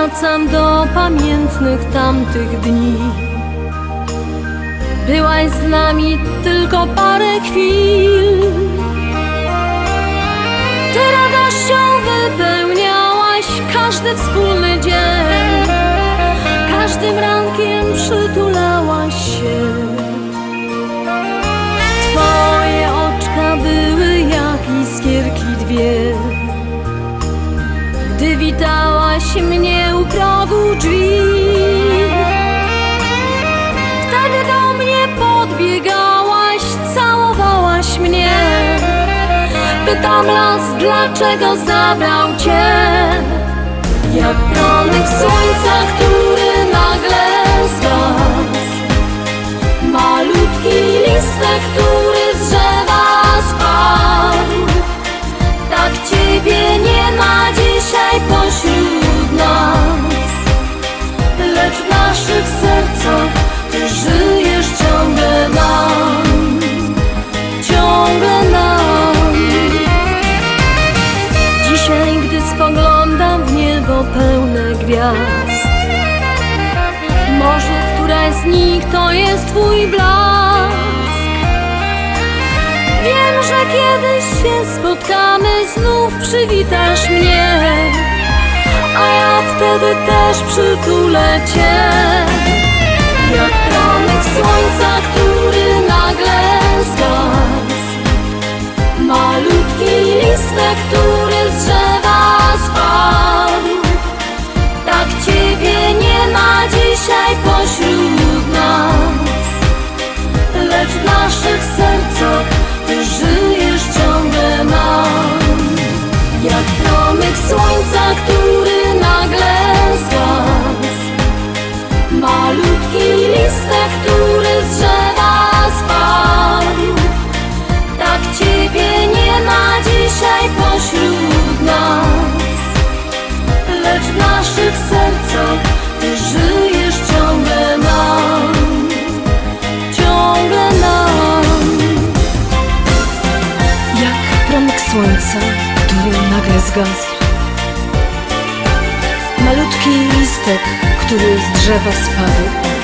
wracam do pamiętnych tamtych dni. Byłaś z nami tylko parę chwil. Ty radością wypełniałaś każdy wspólny dzień. Każdym rankiem przytulałaś się. Twoje oczka były jak iskierki dwie, gdy witałaś mnie u progu drzwi. Wtedy do mnie podbiegałaś, całowałaś mnie. Pytam las, dlaczego zabrał cię? Jak promyk słońca, który nagle zgasł, malutki listek, który z drzewa spadł. Tak ciebie nie ma dzisiaj pośród nas, lecz w naszych sercach ty żyjesz ciągle nam, ciągle nam. Dzisiaj, gdy spoglądam w niebo pełne gwiazd, może któraś z nich to jest twój blask. Wiem, że kiedyś się spotkamy, znów przywitasz mnie, a ja wtedy też przytulę cię. Jak promyk słońca, który nagle zgasł, malutki listek, który z drzewa spadł. Tak ciebie nie ma dzisiaj pośród nas, lecz w naszych sercach ty żyjesz ciągle nam. Jak promyk słońca, który nagle zgasł, malutki listek, który z drzewa spadł. Tak ciebie nie ma dzisiaj pośród nas, lecz w naszych sercach ty żyjesz ciągle nam, ciągle nam. Jak promyk słońca, który nagle zgasł, malutki listek, który z drzewa spadł.